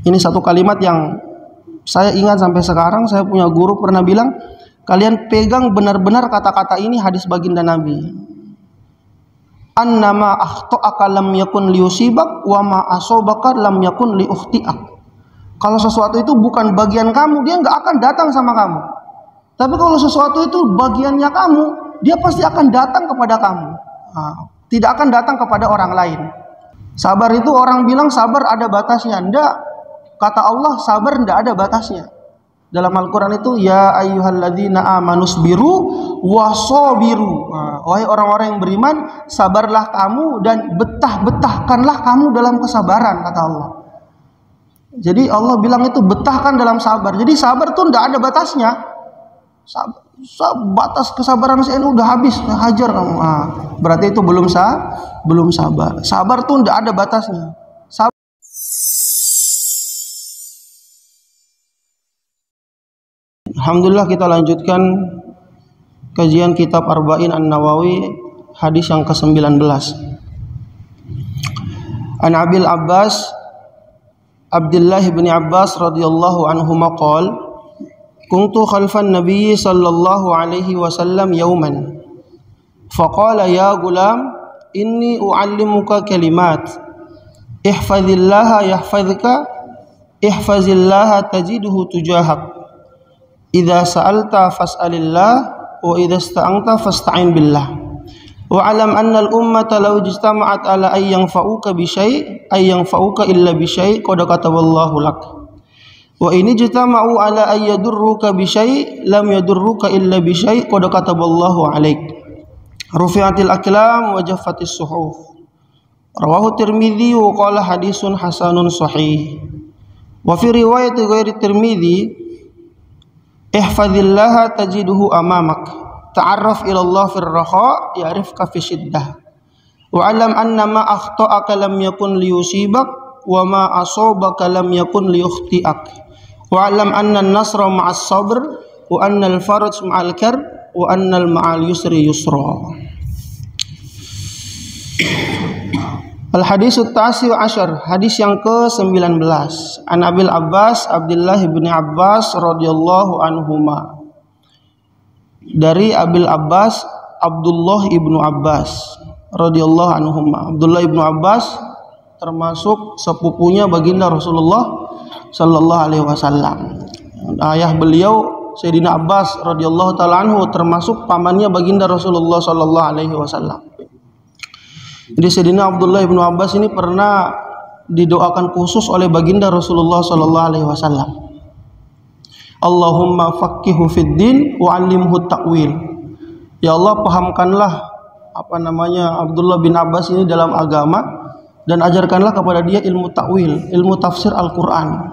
Ini satu kalimat yang saya ingat sampai sekarang. Saya punya guru pernah bilang, kalian pegang benar-benar kata-kata ini, hadis baginda Nabi. Annama akhta'aka lam yakun liyusibak wa ma asobaka lam yakun liukhti'ak. Kalau sesuatu itu bukan bagian kamu, dia nggak akan datang sama kamu. Tapi kalau sesuatu itu bagiannya kamu, dia pasti akan datang kepada kamu. Tidak akan datang kepada orang lain. Sabar itu orang bilang sabar ada batasnya. Enggak. Kata Allah, sabar enggak ada batasnya. Dalam Al-Quran itu, ya ayyuhalladzina amanusbiru wasobiru. Wahai orang-orang yang beriman, sabarlah kamu dan betah-betahkanlah kamu dalam kesabaran, kata Allah. Jadi Allah bilang itu betahkan dalam sabar. Jadi sabar tuh enggak ada batasnya. Batas kesabaran saya ini udah habis, hajar kamu. Berarti itu belum sabar. Sabar tuh enggak ada batasnya. Alhamdulillah, kita lanjutkan kajian kitab Arba'in An-Nawawi, hadis yang ke-19. An Abil Abbas Abdullah bin Abbas radhiyallahu anhuma qala kuntu khalfan Nabi sallallahu alaihi wasallam yawman faqala ya gulam inni uallimuka kalimat ihfazillaha yahfazka ihfazillaha tajidhu tujahak idza sa'alta fas'alillah wa idza ista'anta fasta'in billah wa alam anna al-ummata law ijtama'at ala ay yanfa'uka bi syai' ay yanfa'uka illa bi syai' qad kataballahu lak wa in ijtama'u ala ay yadurruka bi syai' lam yadurruka illa bi syai' qad kataballahu alaik rufi'atil aqlam wa jaffatis suhuf rawahu Tirmidzi wa qala hadisun hasanun sahih wa fi riwayat ghairi Tirmidzi ihfazillaha tajiduhu amamak ta'arraf ila Allah fir raha ya'rifka fi shiddah wa alam anna ma akhta'aka lam yakun liyusibak wa ma asabaka lam yakun liyukhti'ak wa alam anna an-nasra ma'as sabr wa anna al-faraj ma'al karb wa anna al-ma'al yusri yusra. Al-hadis at-tasi' asyar, hadis yang ke-19. An Abil Abbas Abdullah bin Abbas radhiyallahu anhuma. Dari Abil Abbas Abdullah ibnu Abbas radhiyallahu anhuma. Abdullah ibnu Abbas termasuk sepupunya baginda Rasulullah sallallahu alaihi wasallam. Ayah beliau Sayyidina Abbas radhiyallahu taala anhu termasuk pamannya baginda Rasulullah sallallahu alaihi wasallam. Jadi Sayyidina Abdullah ibnu Abbas ini pernah didoakan khusus oleh baginda Rasulullah sallallahu alaihi wasallam. Allahumma faqihhu fid din wa 'allimhu ta'wil. Ya Allah, pahamkanlah Abdullah bin Abbas ini dalam agama dan ajarkanlah kepada dia ilmu ta'wil, ilmu tafsir Al-Qur'an.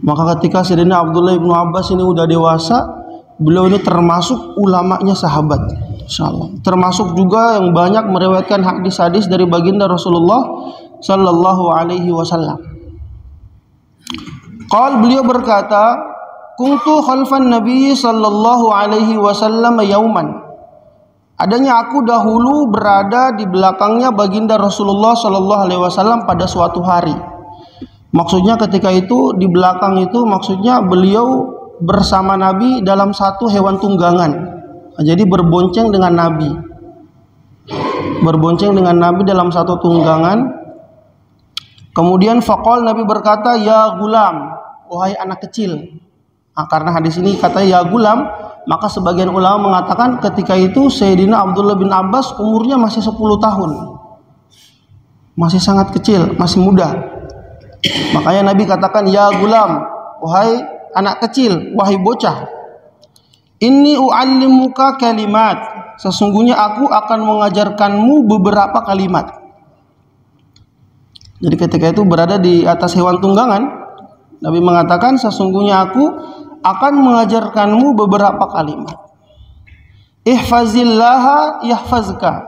Maka ketika Sayyidina Abdullah bin Abbas ini udah dewasa, beliau ini termasuk ulamanya sahabat, insyaallah. Termasuk juga yang banyak meriwayatkan hadis-hadis dari baginda Rasulullah sallallahu alaihi wasallam. Beliau berkata, kuntu khalfan Nabi sallallahu alaihi wasallam yauman. Adanya aku dahulu berada di belakangnya baginda Rasulullah sallallahu alaihi wasallam pada suatu hari. Maksudnya ketika itu di belakang itu maksudnya beliau bersama Nabi dalam satu hewan tunggangan. Jadi berbonceng dengan Nabi. Berbonceng dengan Nabi dalam satu tunggangan. Kemudian faqal, Nabi berkata, ya gulam, wahai anak kecil. Karena hadis ini katanya ya gulam, maka sebagian ulama mengatakan ketika itu Sayyidina Abdullah bin Abbas umurnya masih 10 tahun. Masih sangat kecil, masih muda. Makanya Nabi katakan ya gulam, wahai anak kecil, wahai bocah. Inni u'allimuka kalimat. Sesungguhnya aku akan mengajarkanmu beberapa kalimat. Jadi ketika itu berada di atas hewan tunggangan, Nabi mengatakan sesungguhnya aku akan mengajarkanmu beberapa kalimat. Ihfazillaha yahfazka.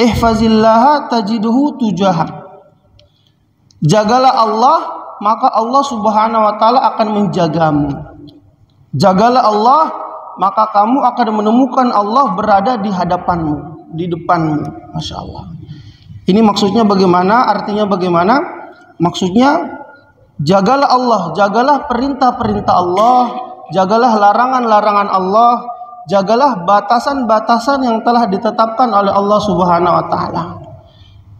Ihfazillaha tajiduhu tujahak. Jagalah Allah, maka Allah Subhanahu wa taala akan menjagamu. Jagalah Allah, maka kamu akan menemukan Allah berada di hadapanmu, di depanmu. Masya Allah. Ini maksudnya bagaimana? Artinya bagaimana? Maksudnya Jagalah Allah, jagalah perintah-perintah Allah, jagalah larangan-larangan Allah, jagalah batasan-batasan yang telah ditetapkan oleh Allah Subhanahu wa taala.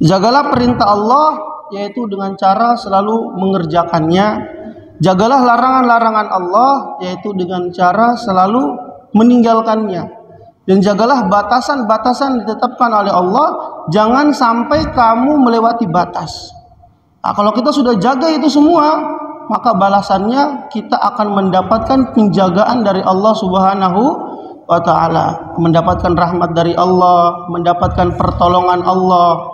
Jagalah perintah Allah, yaitu dengan cara selalu mengerjakannya. Jagalah larangan-larangan Allah, yaitu dengan cara selalu meninggalkannya. Dan jagalah batasan-batasan ditetapkan oleh Allah, jangan sampai kamu melewati batas. Nah, kalau kita sudah jaga itu semua, maka balasannya kita akan mendapatkan penjagaan dari Allah Subhanahu wa taala, mendapatkan rahmat dari Allah, mendapatkan pertolongan Allah.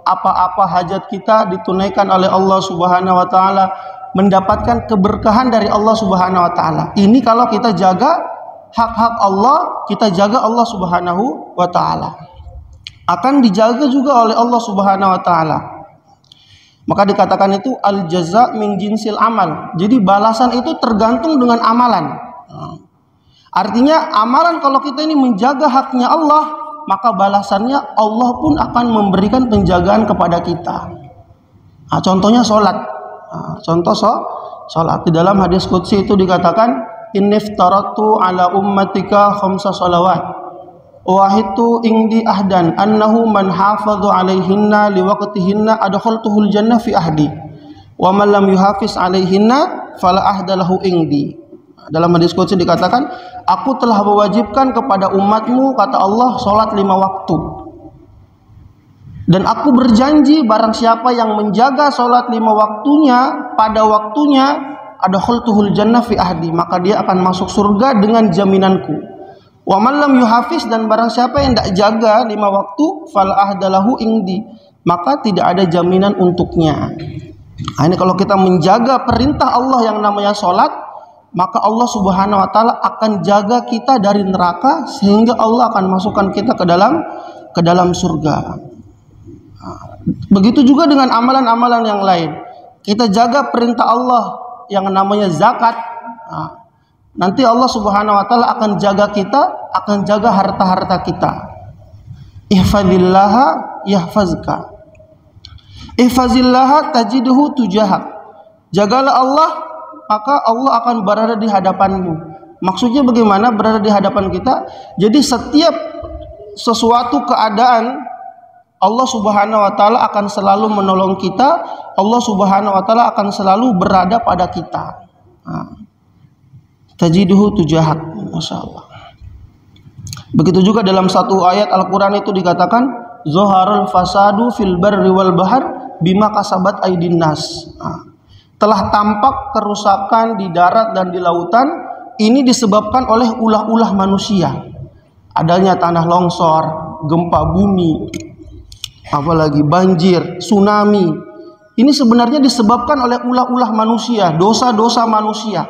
Apa-apa hajat kita ditunaikan oleh Allah Subhanahu wa taala, mendapatkan keberkahan dari Allah Subhanahu wa taala. Ini kalau kita jaga hak-hak Allah, kita jaga Allah Subhanahu wa taala. Akan dijaga juga oleh Allah Subhanahu wa taala. Maka dikatakan itu al jaza min jinsil amal. Jadi balasan itu tergantung dengan amalan. Artinya amalan kalau kita ini menjaga haknya Allah, maka balasannya Allah pun akan memberikan penjagaan kepada kita. Nah, contohnya sholat. Contoh sholat. Di dalam hadis qudsi itu dikatakan, inniftaratu ala ummatika khamsa sholawat wahitu ingdi ahdan annahu man hafadhu alaihinna liwaqtihinna adkhaltuhul jannah fi ahdi wa man lam yuhafiz alaihinna fala ahdalahu ingdi. Dalam hadis qudsi dikatakan, aku telah mewajibkan kepada umatmu, kata Allah, sholat 5 waktu. Dan aku berjanji barang siapa yang menjaga sholat 5 waktunya pada waktunya, adkhaltuhul jannah fi ahdi, maka dia akan masuk surga dengan jaminanku. Wa man lam yuhafiz, dan barang siapa yang tidak jaga 5 waktu, fal ahdalahu indi, maka tidak ada jaminan untuknya. Nah, ini kalau kita menjaga perintah Allah yang namanya sholat, maka Allah Subhanahu wa taala akan jaga kita dari neraka, sehingga Allah akan masukkan kita ke dalam surga. Begitu juga dengan amalan-amalan yang lain. Kita jaga perintah Allah yang namanya zakat, nanti Allah Subhanahu wa taala akan jaga kita, akan jaga harta-harta kita. Ihfazillaha yahfazka. Ihfazillaha tajidhu tujahak. Jagalah Allah, maka Allah akan berada di hadapanmu. Maksudnya bagaimana berada di hadapan kita? Jadi setiap sesuatu keadaan, Allah Subhanahu wa taala akan selalu menolong kita. Allah Subhanahu wa taala akan selalu berada pada kita. Tajiduhu tujahak. Masya Allah. Begitu juga dalam satu ayat Al-Quran itu dikatakan, Zoharul fasadu fil barri wal bahar bima kasabat aydin nas. Telah tampak kerusakan di darat dan di lautan. Ini disebabkan oleh ulah-ulah manusia. Adanya tanah longsor, gempa bumi, apalagi banjir, tsunami. Ini sebenarnya disebabkan oleh ulah-ulah manusia, dosa-dosa manusia.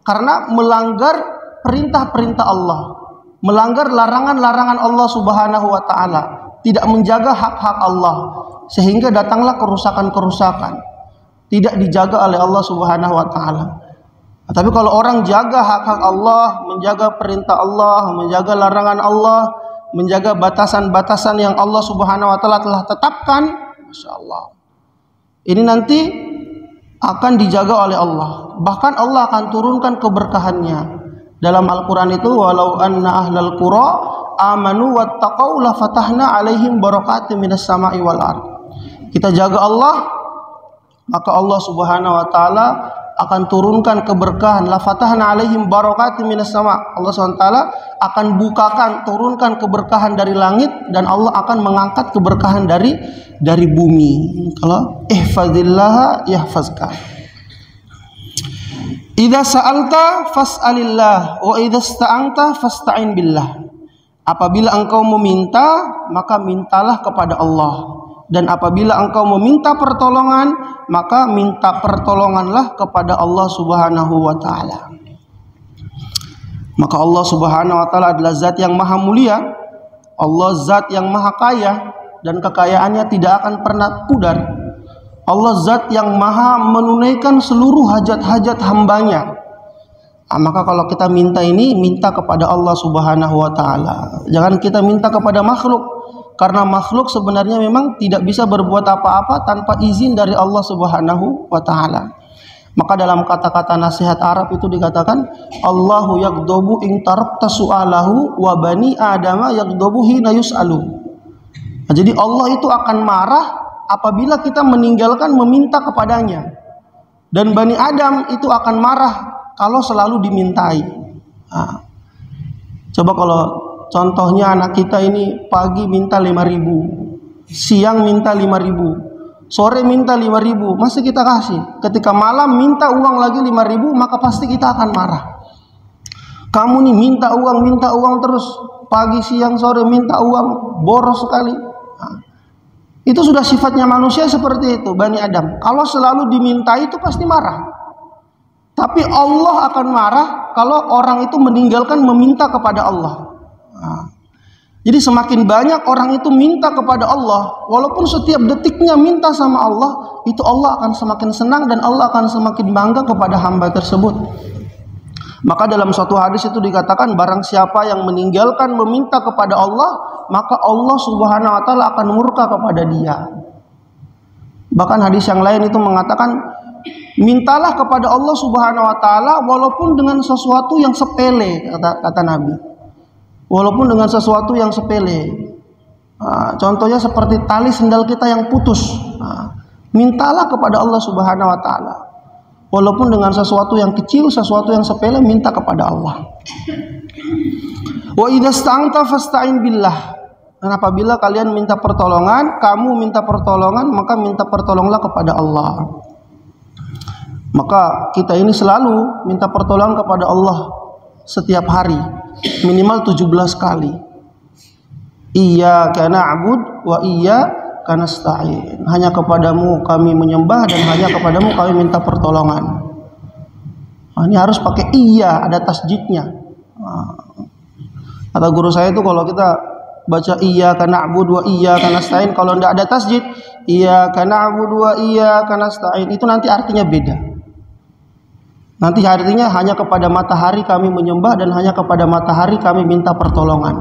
Karena melanggar perintah-perintah Allah, melanggar larangan-larangan Allah Subhanahu wa taala, tidak menjaga hak-hak Allah, sehingga datanglah kerusakan-kerusakan. Tidak dijaga oleh Allah Subhanahu wa taala. Tapi kalau orang jaga hak-hak Allah, menjaga perintah Allah, menjaga larangan Allah, menjaga batasan-batasan yang Allah Subhanahu wa taala telah tetapkan, Masya Allah, ini nanti akan dijaga oleh Allah. Bahkan Allah akan turunkan keberkahannya. Dalam Al-Quran itu, walau anna ahlal qura amanu wattaqau la fatahna alaihim barakatim minas sama'i wal ard. Kita jaga Allah, maka Allah Subhanahu wa taala akan turunkan keberkahan. La fatahna alaihim barakatim minas sama'. Allah SWT akan bukakan, turunkan keberkahan dari langit, dan Allah akan mengangkat keberkahan dari bumi. Kalau ihfazillaha yahfazka. Idza sa'alta fas'alillah wa idza ista'anta fasta'in billah. Apabila engkau meminta, maka mintalah kepada Allah. Dan apabila engkau meminta pertolongan, maka minta pertolonganlah kepada Allah Subhanahu wa taala. Maka Allah Subhanahu wa taala adalah zat yang maha mulia. Allah zat yang maha kaya, dan kekayaannya tidak akan pernah pudar. Allah zat yang maha menunaikan seluruh hajat-hajat hambanya. Maka kalau kita minta ini, minta kepada Allah Subhanahu wa taala. Jangan kita minta kepada makhluk, karena makhluk sebenarnya memang tidak bisa berbuat apa-apa tanpa izin dari Allah Subhanahu wa taala. Maka dalam kata-kata nasihat Arab itu dikatakan Allahu yaghdabu in tarakta su'alahu wa bani adama yaghdabu hina yus'alu. Nah, jadi Allah itu akan marah apabila kita meninggalkan meminta kepadanya, dan Bani Adam itu akan marah kalau selalu dimintai. Nah, coba kalau contohnya anak kita ini pagi minta 5.000, siang minta 5.000, sore minta 5.000, masih kita kasih. Ketika malam minta uang lagi 5.000, maka pasti kita akan marah. Kamu nih minta uang terus, pagi siang sore minta uang, boros sekali. Nah, itu sudah sifatnya manusia seperti itu, Bani Adam. Kalau selalu dimintai itu pasti marah. Tapi Allah akan marah kalau orang itu meninggalkan meminta kepada Allah. Nah, jadi semakin banyak orang itu minta kepada Allah, walaupun setiap detiknya minta sama Allah, itu Allah akan semakin senang dan Allah akan semakin bangga kepada hamba tersebut. Maka dalam suatu hadis itu dikatakan, barang siapa yang meninggalkan meminta kepada Allah, maka Allah Subhanahu wa taala akan murka kepada dia. Bahkan hadis yang lain itu mengatakan, mintalah kepada Allah Subhanahu wa taala walaupun dengan sesuatu yang sepele, kata Nabi. Walaupun dengan sesuatu yang sepele. Contohnya seperti tali sendal kita yang putus. Mintalah kepada Allah Subhanahu wa taala. Walaupun dengan sesuatu yang kecil, sesuatu yang sepele, minta kepada Allah. Wa idza sta'anta fasta'in billah. Dan apabila kalian minta pertolongan, kamu minta pertolongan, maka minta pertolonglah kepada Allah. Maka kita ini selalu minta pertolongan kepada Allah setiap hari, minimal 17 kali. Iyyaka na'bud wa iyyaka nasta'in. Hanya kepadamu kami menyembah dan hanya kepadamu kami minta pertolongan. Ini harus pakai iya, ada tasjidnya. Kata guru saya itu kalau kita baca iyyaka na'bud wa iyyaka nasta'in, kalau tidak ada tasjid iyyaka na'bud wa iyyaka nasta'in, itu nanti artinya beda. Nanti artinya hanya kepada matahari kami menyembah dan hanya kepada matahari kami minta pertolongan.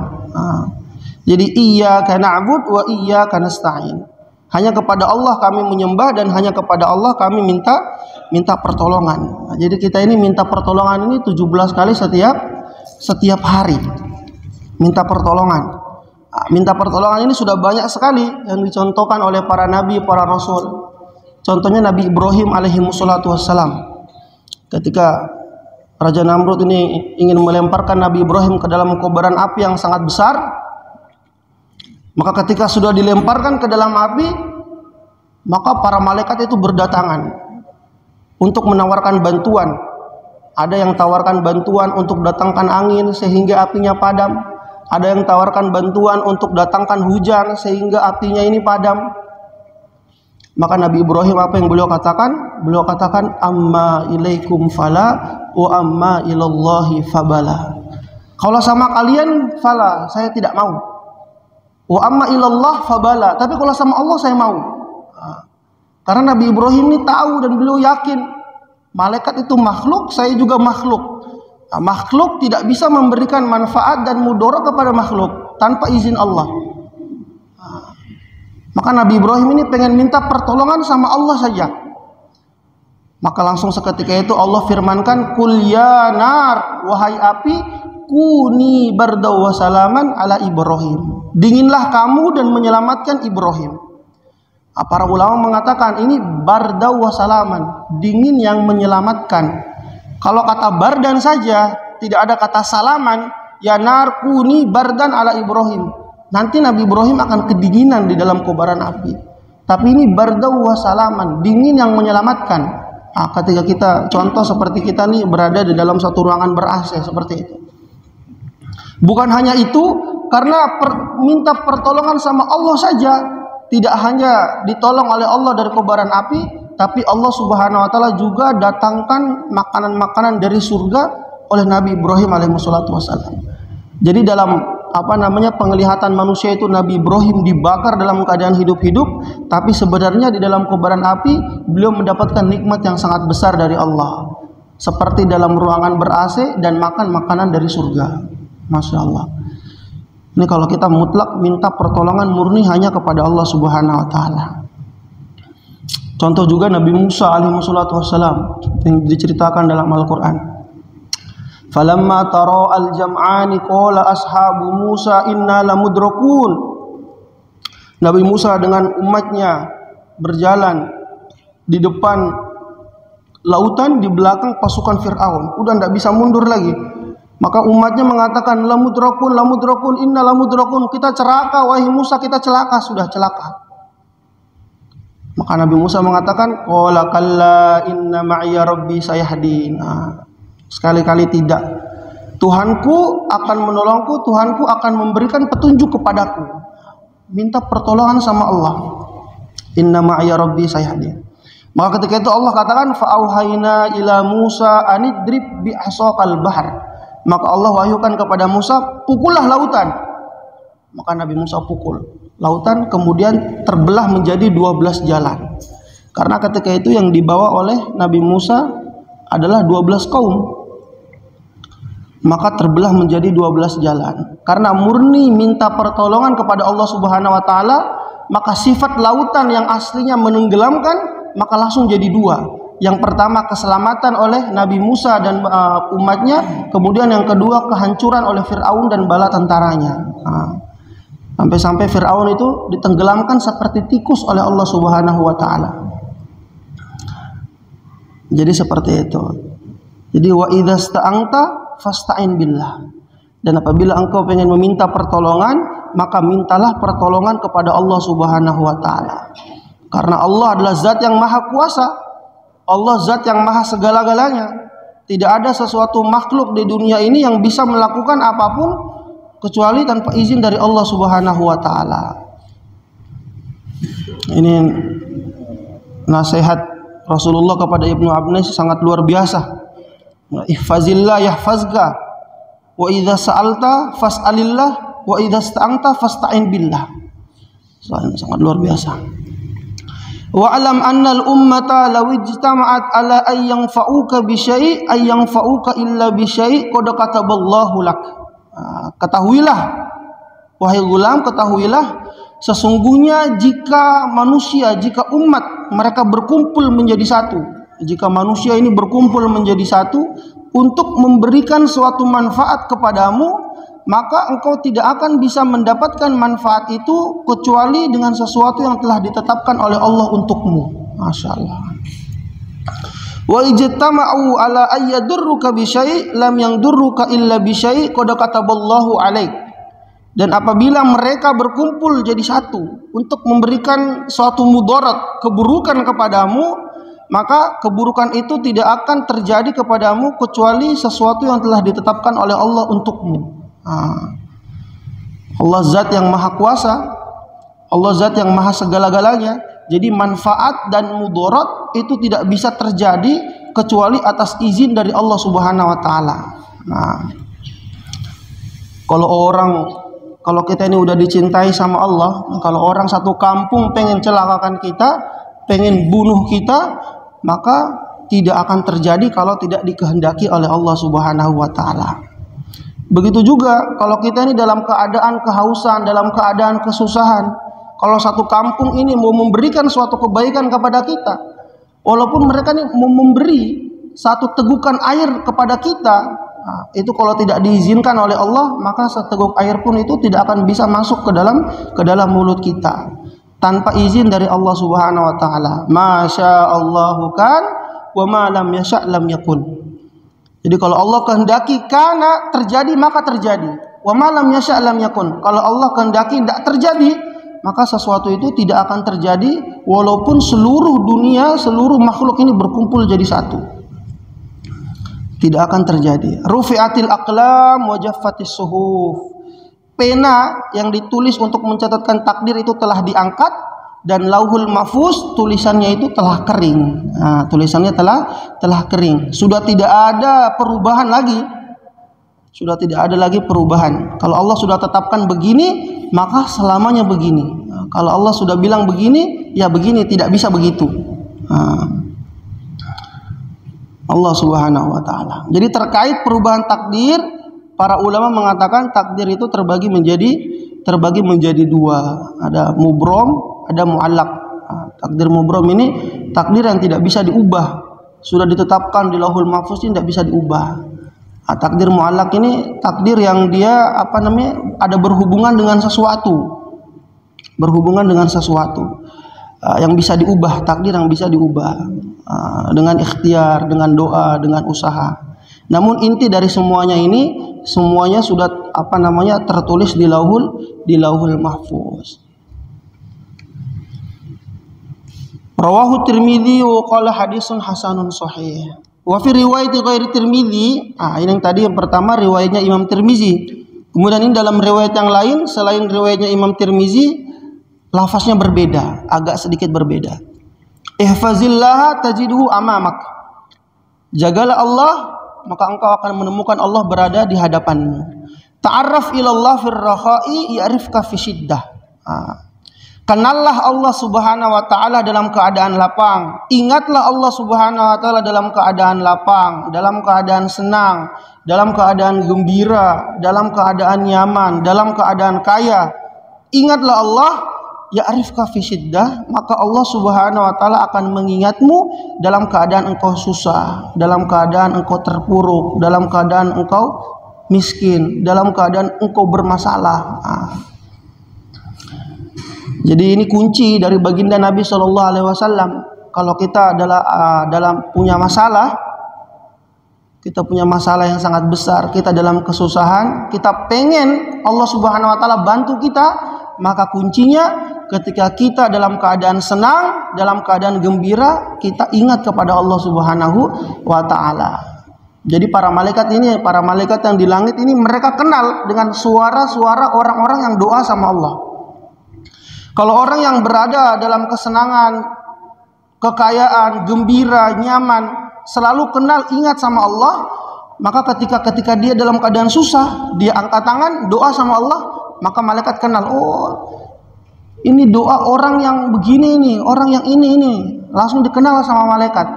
Jadi iyyaka na'bud wa iyyaka nasta'in. Hanya kepada Allah kami menyembah dan hanya kepada Allah kami minta pertolongan. Jadi kita ini minta pertolongan ini 17 kali setiap hari. Minta pertolongan. Minta pertolongan ini sudah banyak sekali yang dicontohkan oleh para nabi, para rasul. Contohnya Nabi Ibrahim alaihi wassalatu wassalam. Ketika Raja Namrud ini ingin melemparkan Nabi Ibrahim ke dalam kobaran api yang sangat besar, maka ketika sudah dilemparkan ke dalam api, maka para malaikat itu berdatangan untuk menawarkan bantuan. Ada yang tawarkan bantuan untuk datangkan angin sehingga apinya padam. Ada yang tawarkan bantuan untuk datangkan hujan sehingga apinya ini padam. Maka Nabi Ibrahim apa yang beliau katakan? Beliau katakan amma ilaikum fala wa amma ilallahi fabala. Kalau sama kalian fala, saya tidak mau. Wa amma ilallah fabala, tapi kalau sama Allah saya mau. Karena Nabi Ibrahim ini tahu dan beliau yakin malaikat itu makhluk, saya juga makhluk. Makhluk tidak bisa memberikan manfaat dan mudarat kepada makhluk tanpa izin Allah. Maka Nabi Ibrahim ini pengen minta pertolongan sama Allah saja. Maka langsung seketika itu Allah firmankan, kul ya nar, wahai api, kuni bardaw wa salaman ala Ibrahim. Dinginlah kamu dan menyelamatkan Ibrahim. Para ulama mengatakan ini bardaw wa salaman, dingin yang menyelamatkan. Kalau kata bardan saja, tidak ada kata salaman, ya nar kuni bardan ala Ibrahim. Nanti Nabi Ibrahim akan kedinginan di dalam kobaran api. Tapi ini bardaw wa salaman, dingin yang menyelamatkan. Ketika kita, contoh seperti kita nih berada di dalam satu ruangan ber-AC seperti itu. Bukan hanya itu, karena minta pertolongan sama Allah saja, tidak hanya ditolong oleh Allah dari kobaran api, tapi Allah Subhanahu wa taala juga datangkan makanan-makanan dari surga oleh Nabi Ibrahim alaihi wassalatu wassalam. Jadi dalam penglihatan manusia itu Nabi Ibrahim dibakar dalam keadaan hidup-hidup, tapi sebenarnya di dalam kobaran api beliau mendapatkan nikmat yang sangat besar dari Allah, seperti dalam ruangan ber-AC dan makan makanan dari surga. Masya Allah. Ini kalau kita mutlak minta pertolongan murni hanya kepada Allah Subhanahu wa taala. Contoh juga Nabi Musa alaihi salatu wassalam yang diceritakan dalam Al-Qur'an. Falamma tara al-jam'ani qala ashabu Musa inna lamudrakun. Nabi Musa dengan umatnya berjalan di depan lautan, di belakang pasukan Fir'aun. Udah tidak bisa mundur lagi. Maka umatnya mengatakan lamudrakun, inna lamudrakun. Kita celaka wahai Musa, kita celaka, sudah celaka. Maka Nabi Musa mengatakan, qala kalla inna ma'iya rabbi sayahdin. Sekali-kali tidak. Tuhanku akan menolongku, Tuhanku akan memberikan petunjuk kepadaku. Minta pertolongan sama Allah. Inna ma'iya rabbi sayahdin. Maka ketika itu Allah katakan, fa'auhayna ila Musa anidrib bi'asaqal bahr. Maka Allah wahyukan kepada Musa, pukullah lautan. Maka Nabi Musa pukul lautan, kemudian terbelah menjadi 12 jalan. Karena ketika itu yang dibawa oleh Nabi Musa adalah 12 kaum. Maka terbelah menjadi 12 jalan. Karena murni minta pertolongan kepada Allah Subhanahu wa taala, maka sifat lautan yang aslinya menenggelamkan maka langsung jadi dua. Yang pertama keselamatan oleh Nabi Musa dan umatnya, kemudian yang kedua kehancuran oleh Fir'aun dan bala tentaranya. Sampai-sampai Fir'aun itu ditenggelamkan seperti tikus oleh Allah Subhanahu wa taala. Jadi seperti itu. Jadi wa idzasta'anta fasta'in billah. Dan apabila engkau ingin meminta pertolongan, maka mintalah pertolongan kepada Allah Subhanahu wa taala. Karena Allah adalah zat yang maha kuasa. Allah zat yang maha segala-galanya. Tidak ada sesuatu makhluk di dunia ini yang bisa melakukan apapun kecuali tanpa izin dari Allah Subhanahu wa taala. Ini nasihat Rasulullah kepada Ibnu Abbas sangat luar biasa. Ihfazillah yahfazka, wa idza sa'alta fas'alillah, wa idza sta'anta fasta'in billah. Sangat luar biasa. Wa alam annal ummata law ijtama'at ala ay yanfa'uka bi syai' ay yanfa'uka illa bi syai' qad kataballahu lak. Ketahuilah wahai gulam, ketahuilah sesungguhnya jika manusia, jika umat mereka berkumpul menjadi satu, jika manusia ini berkumpul menjadi satu untuk memberikan suatu manfaat kepadamu, maka engkau tidak akan bisa mendapatkan manfaat itu kecuali dengan sesuatu yang telah ditetapkan oleh Allah untukmu. Masya Allah. Wa ijtama'u ala ayyadurruka bi syai' lam yadurruka illa bi syai' qad kataballahu alaik. Dan apabila mereka berkumpul jadi satu untuk memberikan suatu mudarat, keburukan kepadamu, maka keburukan itu tidak akan terjadi kepadamu kecuali sesuatu yang telah ditetapkan oleh Allah untukmu. Allah zat yang maha kuasa, Allah zat yang maha segala-galanya. Jadi manfaat dan mudarat itu tidak bisa terjadi kecuali atas izin dari Allah Subhanahu wa taala. Kalau kita ini udah dicintai sama Allah, kalau orang satu kampung pengen celakakan kita, pengen bunuh kita, maka tidak akan terjadi kalau tidak dikehendaki oleh Allah Subhanahu wa taala. Begitu juga kalau kita ini dalam keadaan kehausan, dalam keadaan kesusahan, kalau satu kampung ini mau memberikan suatu kebaikan kepada kita, walaupun mereka ini mau memberi satu tegukan air kepada kita, itu kalau tidak diizinkan oleh Allah, maka seteguk air pun itu tidak akan bisa masuk ke dalam mulut kita tanpa izin dari Allah Subhanahu wa taala. Masya Allahu kan wa ma lam yasha' lam yakun. Jadi kalau Allah kehendaki kana terjadi, maka terjadi. Wa ma lam yasha' lam yakun. Kalau Allah kehendaki tidak terjadi, maka sesuatu itu tidak akan terjadi walaupun seluruh dunia, seluruh makhluk ini berkumpul jadi satu. Tidak akan terjadi. Rufi'atil aqlam wa jaffatis suhuf. Pena yang ditulis untuk mencatatkan takdir itu telah diangkat, dan lauhul mahfuz tulisannya itu telah kering. Tulisannya telah kering. Sudah tidak ada perubahan lagi. Sudah tidak ada lagi perubahan. Kalau Allah sudah tetapkan begini, maka selamanya begini. Kalau Allah sudah bilang begini, ya begini, tidak bisa begitu. Allah Subhanahu wa taala. Jadi terkait perubahan takdir, para ulama mengatakan takdir itu terbagi menjadi dua. Ada mubrom, ada mu'allaq. Takdir mubrom ini takdir yang tidak bisa diubah. Sudah ditetapkan di Lauhul Mahfuz, ini tidak bisa diubah. Nah, takdir mu'allaq ini takdir yang dia ada berhubungan dengan sesuatu. Berhubungan dengan sesuatu yang bisa diubah, takdir yang bisa diubah dengan ikhtiar, dengan doa, dengan usaha. Namun inti dari semuanya ini, semuanya sudah tertulis di Lauhul Mahfuz. Rawahu Tirmidzi wa qala hadisun hasanun sahih. Wa fi riwayat ghairi Tirmidzi, ini yang tadi yang pertama riwayatnya Imam Tirmidzi. Kemudian ini dalam riwayat yang lain selain riwayatnya Imam Tirmidzi, lafaznya berbeda, agak sedikit berbeda. Ihfazillah tajidhu amamak. Jagalah Allah, maka engkau akan menemukan Allah berada di hadapanmu. Ta'arraf ilallah fir rakha'i ya'rifka fi syiddah. Kenallah Allah Subhanahu wa taala dalam keadaan lapang. Ingatlah Allah Subhanahu wa taala dalam keadaan lapang, dalam keadaan senang, dalam keadaan gembira, dalam keadaan nyaman, dalam keadaan kaya. Ingatlah Allah, ya'rifka fi syiddah, maka Allah Subhanahu wa taala akan mengingatmu dalam keadaan engkau susah, dalam keadaan engkau terpuruk, dalam keadaan engkau miskin, dalam keadaan engkau bermasalah. Jadi ini kunci dari baginda Nabi Shallallahu Alaihi Wasallam. Kalau kita dalam punya masalah, kita punya masalah yang sangat besar, kita dalam kesusahan, kita pengen Allah Subhanahu Wa Taala bantu kita, maka kuncinya ketika kita dalam keadaan senang, dalam keadaan gembira, kita ingat kepada Allah Subhanahu Wa Taala. Jadi para malaikat yang di langit ini, mereka kenal dengan suara-suara orang-orang yang doa sama Allah. Kalau orang yang berada dalam kesenangan, kekayaan, gembira, nyaman, selalu kenal ingat sama Allah, maka ketika dia dalam keadaan susah, dia angkat tangan doa sama Allah, maka malaikat kenal, oh ini doa orang yang begini ini, orang yang ini, langsung dikenal sama malaikat.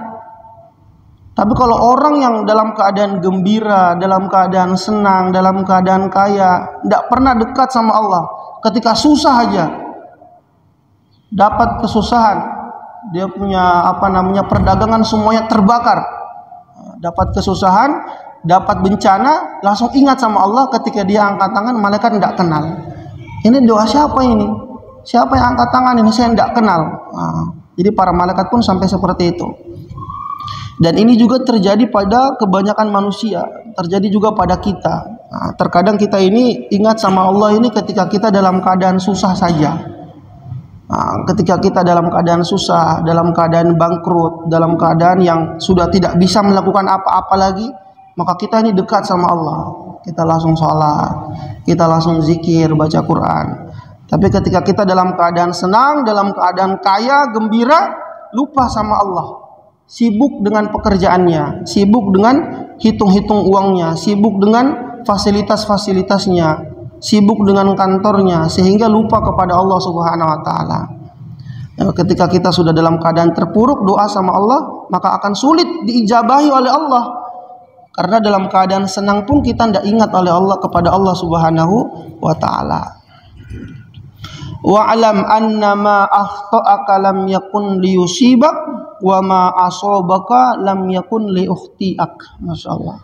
Tapi kalau orang yang dalam keadaan gembira, dalam keadaan senang, dalam keadaan kaya, tidak pernah dekat sama Allah, ketika susah aja dapat kesusahan, dia punya perdagangan semuanya terbakar, dapat kesusahan, dapat bencana, langsung ingat sama Allah. Ketika dia angkat tangan, malaikat tidak kenal. Ini doa siapa ini? Siapa yang angkat tangan ini? Saya tidak kenal. Jadi para malaikat pun sampai seperti itu. Dan ini juga terjadi pada kebanyakan manusia, terjadi juga pada kita. Terkadang kita ini ingat sama Allah ini ketika kita dalam keadaan susah saja. Ketika kita dalam keadaan susah, dalam keadaan bangkrut, dalam keadaan yang sudah tidak bisa melakukan apa-apa lagi, maka kita ini dekat sama Allah. Kita langsung sholat, kita langsung zikir, baca Quran. Tapi ketika kita dalam keadaan senang, dalam keadaan kaya, gembira, lupa sama Allah. Sibuk dengan pekerjaannya, sibuk dengan hitung-hitung uangnya, sibuk dengan fasilitas-fasilitasnya, sibuk dengan kantornya, sehingga lupa kepada Allah Subhanahu wa taala. Ketika kita sudah dalam keadaan terpuruk, doa sama Allah, maka akan sulit diijabahi oleh Allah. Karena dalam keadaan senang pun kita tidak ingat oleh Allah kepada Allah Subhanahu wa taala. Wa'lam anna ma akhta'aka lam yakun liyusibak wa ma asabaka lam yakun liukhtiak. Masyaallah.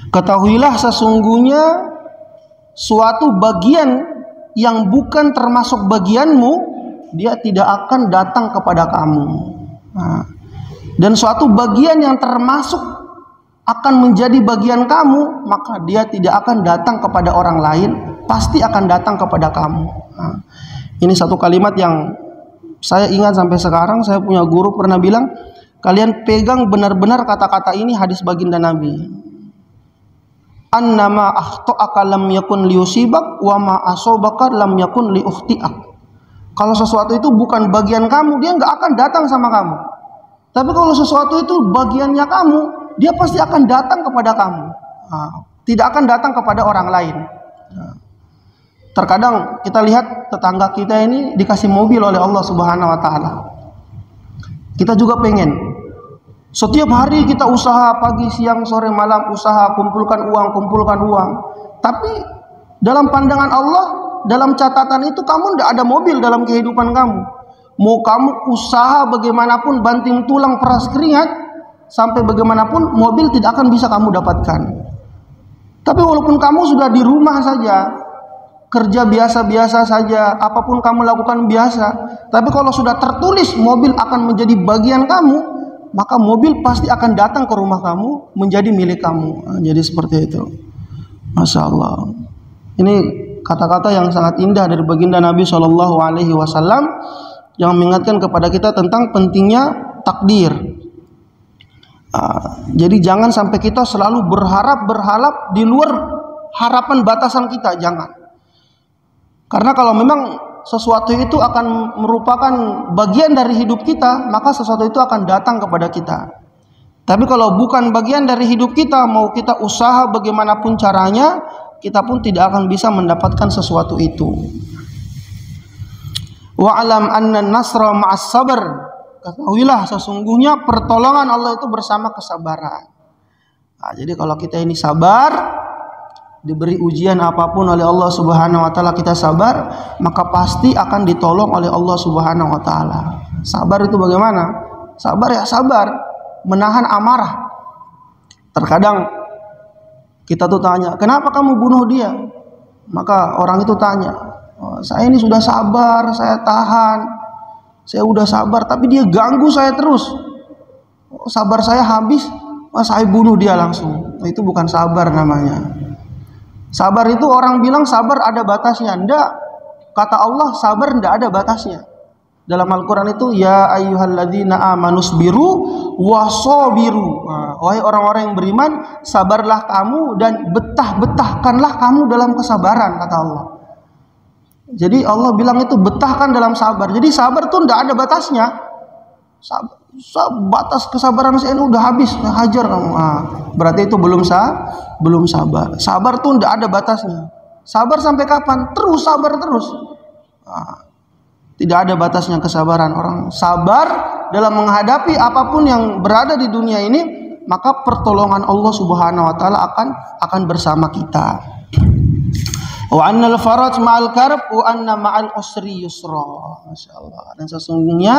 Ketahuilah sesungguhnya suatu bagian yang bukan termasuk bagianmu, dia tidak akan datang kepada kamu. Dan suatu bagian yang termasuk akan menjadi bagian kamu, maka dia tidak akan datang kepada orang lain, pasti akan datang kepada kamu. Ini satu kalimat yang saya ingat sampai sekarang. Saya punya guru pernah bilang, kalian pegang benar-benar kata-kata ini, hadis baginda Nabi. Annama akhta'aka lam yakun liyusibak wa ma asabaka lam yakun liukhtiak. Kalau sesuatu itu bukan bagian kamu, dia nggak akan datang sama kamu. Tapi kalau sesuatu itu bagiannya kamu, dia pasti akan datang kepada kamu. Tidak akan datang kepada orang lain. Terkadang kita lihat tetangga kita ini dikasih mobil oleh Allah Subhanahu wa taala. Kita juga pengen. Setiap hari kita usaha, pagi, siang, sore, malam, usaha, kumpulkan uang. Tapi dalam pandangan Allah, dalam catatan itu kamu tidak ada mobil dalam kehidupan kamu. Mau kamu usaha bagaimanapun, banting tulang peras keringat, sampai bagaimanapun mobil tidak akan bisa kamu dapatkan. Tapi walaupun kamu sudah di rumah saja, kerja biasa-biasa saja, apapun kamu lakukan biasa, tapi kalau sudah tertulis mobil akan menjadi bagian kamu, maka mobil pasti akan datang ke rumah kamu, menjadi milik kamu. Nah, jadi seperti itu. Masya Allah. Ini kata-kata yang sangat indah dari baginda Nabi SAW yang mengingatkan kepada kita tentang pentingnya takdir. Jadi jangan sampai kita selalu berharap di luar harapan batasan kita, jangan. Karena kalau memang sesuatu itu akan merupakan bagian dari hidup kita, maka sesuatu itu akan datang kepada kita. Tapi kalau bukan bagian dari hidup kita, mau kita usaha bagaimanapun caranya, kita pun tidak akan bisa mendapatkan sesuatu itu. Wa'alam anna nasra ma'as sabar. Ketahuilah sesungguhnya pertolongan Allah itu bersama kesabaran. Nah, jadi kalau kita ini sabar, diberi ujian apapun oleh Allah Subhanahu wa taala, kita sabar, maka pasti akan ditolong oleh Allah Subhanahu wa taala. Sabar itu bagaimana? Sabar ya sabar, menahan amarah. Terkadang kita tuh tanya, "Kenapa kamu bunuh dia?" Maka orang itu tanya, "Oh, saya ini sudah sabar, saya tahan. Saya udah sabar, tapi dia ganggu saya terus. Oh, sabar saya habis, saya bunuh dia langsung." Nah, itu bukan sabar namanya. Sabar itu orang bilang sabar ada batasnya. Enggak. Kata Allah sabar enggak ada batasnya. Dalam Al-Quran itu, ya ayyuhalladzina amanusbiru wasobiru. Nah, wahai orang-orang yang beriman, sabarlah kamu dan betah-betahkanlah kamu dalam kesabaran, kata Allah. Jadi Allah bilang itu betahkan dalam sabar. Jadi sabar itu enggak ada batasnya. Batas kesabaran saya ini udah habis, hajar kamu. Berarti itu belum sabar. Sabar tuh tidak ada batasnya. Sabar sampai kapan? Terus sabar terus. Tidak ada batasnya kesabaran. Orang sabar dalam menghadapi apapun yang berada di dunia ini, maka pertolongan Allah Subhanahu wa taala akan bersama kita. Wa annal faraj ma'al karb wa anna ma'al usri yusra. Masyaallah. Dan sesungguhnya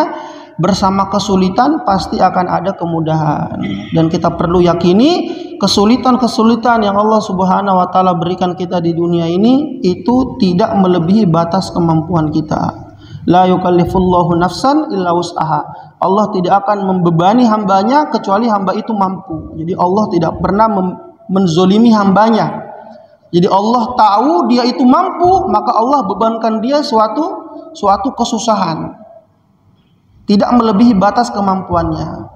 bersama kesulitan pasti akan ada kemudahan. Dan kita perlu yakini kesulitan-kesulitan yang Allah Subhanahu wa taala berikan kita di dunia ini itu tidak melebihi batas kemampuan kita. La yukallifullahu nafsan illa wus'aha. Allah tidak akan membebani hambanya kecuali hamba itu mampu. Jadi Allah tidak pernah menzolimi hambanya. Jadi Allah tahu dia itu mampu, maka Allah bebankan dia suatu kesusahan. Tidak melebihi batas kemampuannya.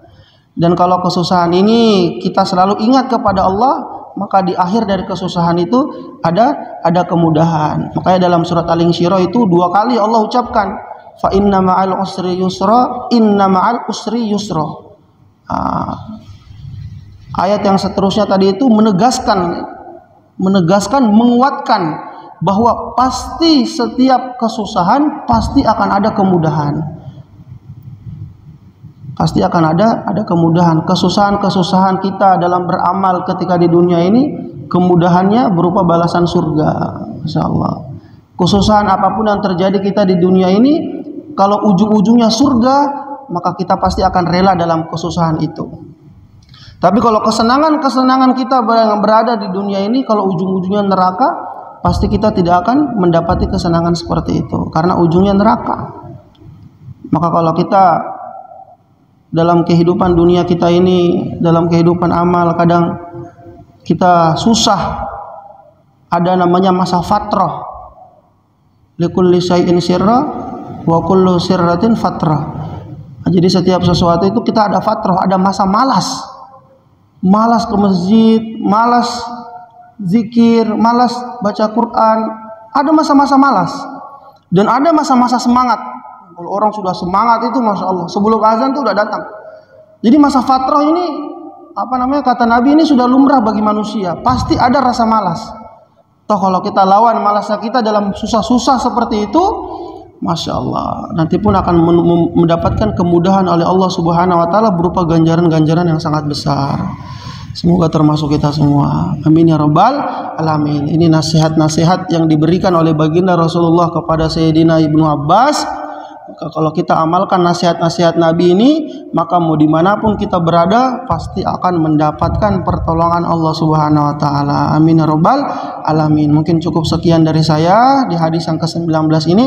Dan kalau kesusahan ini kita selalu ingat kepada Allah, maka di akhir dari kesusahan itu ada kemudahan. Makanya dalam surat Al-Insyirah itu 2 kali Allah ucapkan, fa inna ma'al usri yusra, inna ma'al usri yusra. Ayat yang seterusnya tadi itu menegaskan, menguatkan bahwa pasti setiap kesusahan pasti akan ada kemudahan. Pasti akan ada kemudahan. Kesusahan-kesusahan kita dalam beramal ketika di dunia ini, kemudahannya berupa balasan surga. Insyaallah. Kesusahan apapun yang terjadi kita di dunia ini, kalau ujung-ujungnya surga, maka kita pasti akan rela dalam kesusahan itu. Tapi kalau kesenangan-kesenangan kita yang berada di dunia ini, kalau ujung-ujungnya neraka, pasti kita tidak akan mendapati kesenangan seperti itu, karena ujungnya neraka. Maka kalau kita dalam kehidupan dunia kita ini, dalam kehidupan amal, kadang kita susah, ada namanya masa fatrah. Likulli syai'in sirra wa kullu sirratin fatrah. Jadi setiap sesuatu itu kita ada fatrah, ada masa malas ke masjid, malas zikir, malas baca Quran. Ada masa-masa malas dan ada masa-masa semangat. Kalau orang sudah semangat itu, masya Allah, sebelum azan itu udah datang. Jadi masa fatrah ini, kata Nabi, ini sudah lumrah bagi manusia. Pasti ada rasa malas. Toh kalau kita lawan malasnya kita dalam susah-susah seperti itu, masya Allah, nanti pun akan mendapatkan kemudahan oleh Allah Subhanahu wa taala berupa ganjaran-ganjaran yang sangat besar. Semoga termasuk kita semua. Amin ya rabbal alamin. Ini nasihat-nasihat yang diberikan oleh baginda Rasulullah kepada Sayyidina Ibnu Abbas Kalau kita amalkan nasihat-nasihat Nabi ini, maka mau dimanapun kita berada pasti akan mendapatkan pertolongan Allah Subhanahu Wa Taala. Amin ya Rabbal Alamin. Mungkin cukup sekian dari saya di hadis yang ke-19 ini.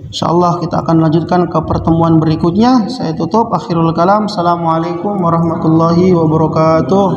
Insyaallah kita akan lanjutkan ke pertemuan berikutnya. Saya tutup akhirul kalam. Assalamualaikum warahmatullahi wabarakatuh.